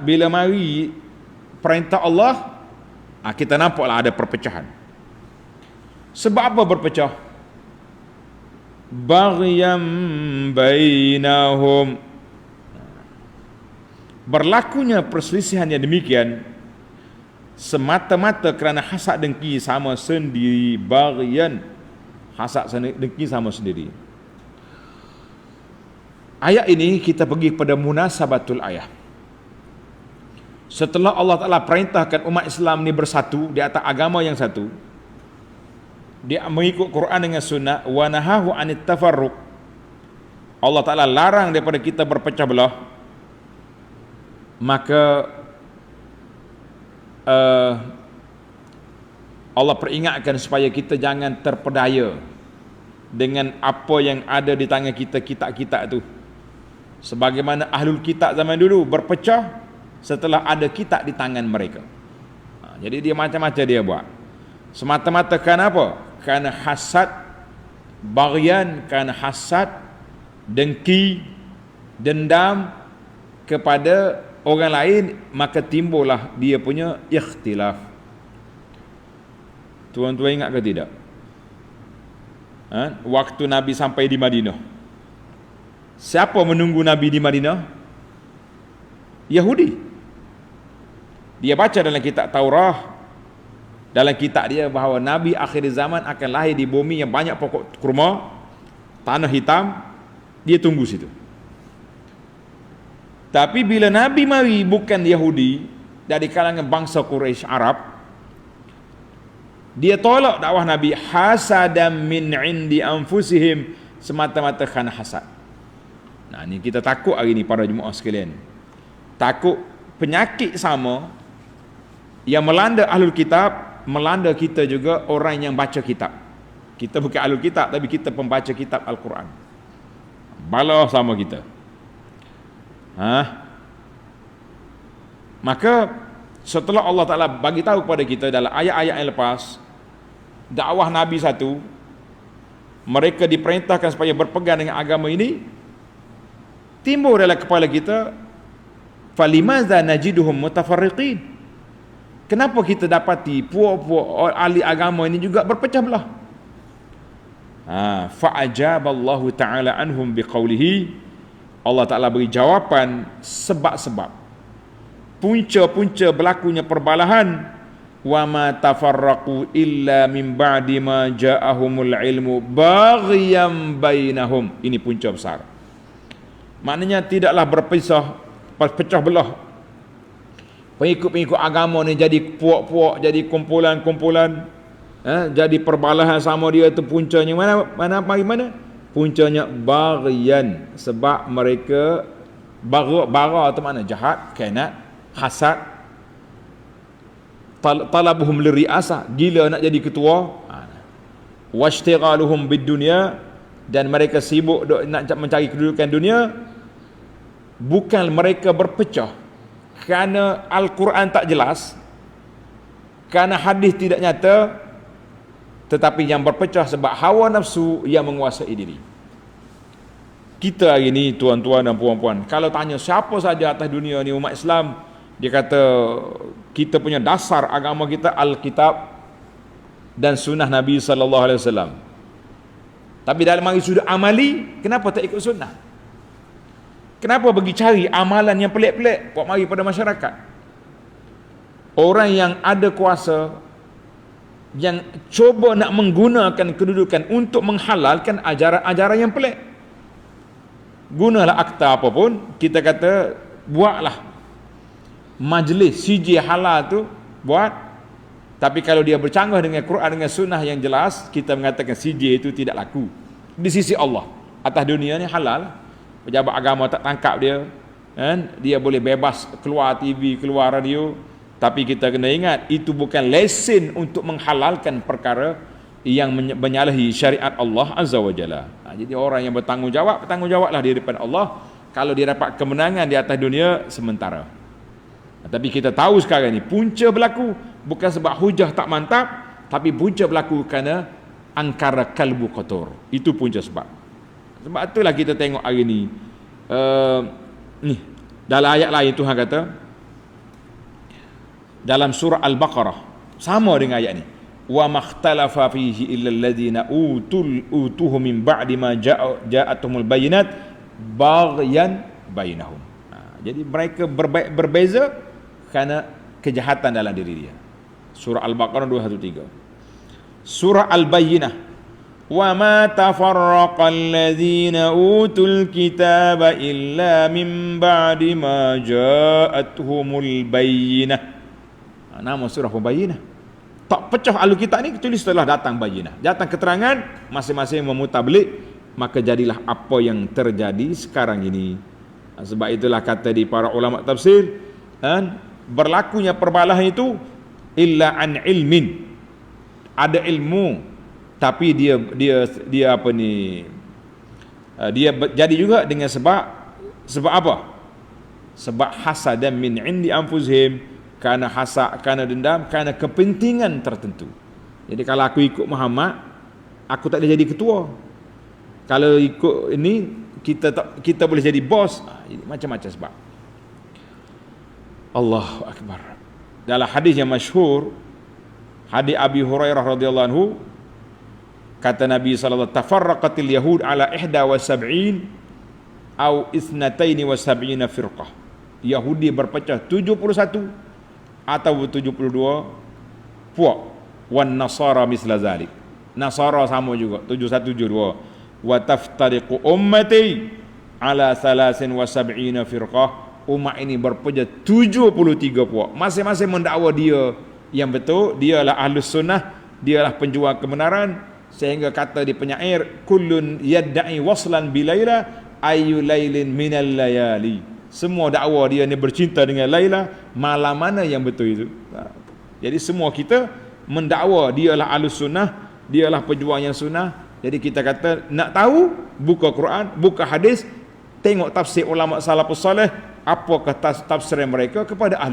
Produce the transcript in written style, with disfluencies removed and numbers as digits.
bila mari perintah Allah, kita nampaklah ada perpecahan. Sebab apa berpecah? Baghyam bainahum, berlakunya perselisihan yang demikian semata-mata kerana hasad dengki sama sendiri. Baghyan, hasad dengki sama sendiri. Ayat ini kita pergi pada munasabatul ayat. Setelah Allah Ta'ala perintahkan umat Islam ni bersatu di atas agama yang satu, dia mengikut Quran dengan sunnah, wa nahahu anit tafarruq, Allah Ta'ala larang daripada kita berpecah belah, maka Allah peringatkan supaya kita jangan terpedaya dengan apa yang ada di tangan kita, kitab-kitab tu. Sebagaimana ahlul kitab zaman dulu berpecah setelah ada kitab di tangan mereka. Jadi dia macam-macam dia buat. Semata-mata kerana apa? Kerana hasad, baghyan, kerana hasad, dengki, dendam kepada orang lain, maka timbullah dia punya ikhtilaf. Tuan-tuan ingat ke tidak? Waktu Nabi sampai di Madinah, siapa menunggu Nabi di Madinah? Yahudi. Dia baca dalam kitab Taurah, dalam kitab dia bahawa Nabi akhir zaman akan lahir di bumi yang banyak pokok kurma, tanah hitam. Dia tunggu situ. Tapi bila Nabi mari bukan Yahudi, dari kalangan bangsa Quraisy Arab, dia tolak dakwah Nabi hasadam min indi anfusihim, semata-mata kerana hasad. Nah, ni kita takut hari ni para jemaah sekalian. Takut penyakit sama yang melanda ahlul kitab melanda kita juga, orang yang baca kitab. Kita bukan ahlul kitab, tapi kita pembaca kitab Al-Quran. Bala sama kita. Maka setelah Allah Ta'ala bagi tahu kepada kita dalam ayat-ayat yang lepas, dakwah Nabi satu, mereka diperintahkan supaya berpegang dengan agama ini, timbul dalam kepala kita, falimadza najiduhum mutafarriqin, kenapa kita dapati puak-puak ahli agama ini juga berpecah belah? Fa'ajaballahu ta'ala anhum biqaulihi, Allah Ta'ala beri jawapan sebab-sebab punca-punca berlakunya perbalahan. Wa ma tafarraqu illa min ba'di ma ja'ahumul ilmu baghyan bainahum. Ini punca besar. Maknanya tidaklah pecah belah pengikut-pengikut agama ni jadi puak-puak, jadi kumpulan-kumpulan, jadi perbalahan sama dia tu. Puncanya mana? Puncanya baghyan, sebab mereka bara tu mana? Jahat, khianat, hasad, talabuhum liriasah, gila nak jadi ketua, washtighaluhum bidunya, dan mereka sibuk nak mencari kedudukan dunia. Bukan mereka berpecah kerana Al-Quran tak jelas, kerana hadis tidak nyata, tetapi yang berpecah sebab hawa nafsu yang menguasai diri. Kita hari ini, tuan-tuan dan puan-puan, kalau tanya siapa saja atas dunia ni umat Islam, dia kata kita punya dasar agama kita Alkitab dan sunnah Nabi SAW. Tapi dalam mari sudut amali, kenapa tak ikut sunnah? Kenapa bagi cari amalan yang pelik-pelik buat mari pada masyarakat? Orang yang ada kuasa, yang cuba nak menggunakan kedudukan untuk menghalalkan ajaran-ajaran yang pelik. Gunalah akta apapun, kita kata buatlah majlis CJ halal tu, buat. Tapi kalau dia bercanggah dengan Quran, dengan sunnah yang jelas, kita mengatakan CJ itu tidak laku di sisi Allah. Atas dunia ni halal, pejabat agama tak tangkap dia, kan? Dia boleh bebas keluar TV, keluar radio. Tapi kita kena ingat, itu bukan lesen untuk menghalalkan perkara yang menyalahi syariat Allah Azza wa Jalla. Jadi orang yang bertanggungjawablah di depan Allah. Kalau dia dapat kemenangan di atas dunia, sementara. Tapi kita tahu sekarang ni, punca berlaku bukan sebab hujah tak mantap, tapi punca berlaku kerana angkara kalbu kotor. Itu punca sebab. Sebab itulah kita tengok hari ni, Dalam ayat lain Tuhan kata dalam surah Al-Baqarah sama dengan ayat ni, wa makhtalafa fihi illa alladhina utuhu min ba'di ma ja'atuhumul bayyinat baghyan bainahum. Jadi mereka berbeza kerana kejahatan dalam diri dia. Surah Al-Baqarah 213. Surah Al-Bayyinah, wa ma tafarraqal ladzina utul kitaba illa min ba'di ma ja'atuhumul bayyinah. Nama surah Al-Bayyinah. Tak pecah ahli kitab ni kecuali setelah datang bayyinah, datang keterangan, masing-masing memutablik, maka jadilah apa yang terjadi sekarang ini. Sebab itulah kata di para ulama tafsir, berlakunya perbalahan itu illa an ilmin, ada ilmu, tapi dia apa ni, dia jadi juga dengan sebab apa? Sebab hasadan min indi anfusihim, kerana hasad, kerana dendam, kerana kepentingan tertentu. Jadi kalau aku ikut Muhammad, aku tak boleh jadi ketua. Kalau ikut ini, kita boleh jadi bos. Macam-macam sebab. Allahu Akbar. Dalam hadis yang masyhur, hadis Abi Hurairah radhiyallahu anhu, kata Nabi sallallahu alaihi wasallam, tafarraqatil yahud ala 71 atau 72 firqah. Yahudi berpecah 71 atau 72 puak. Wan nasara misla zalik. Nasara sama juga 71 72. Wa taftariqu ummati ala 73 firqah. Umat ini berpecah 73 puak. Masing-masing mendakwa dia yang betul, dialah ahlus sunnah, dialah penjual kebenaran, sehingga kata di penyair, kullun yadda'i waslan bilaila ayu lailin minal layali. Semua dakwa dia ni bercinta dengan Laila, malam mana yang betul itu. Jadi semua kita mendakwa dialah ahlus sunnah, dialah penjual yang sunnah. Jadi kita kata nak tahu, buka Quran, buka hadis, tengok tafsir ulama salafus salih, apakah tafsir mereka kepada ahli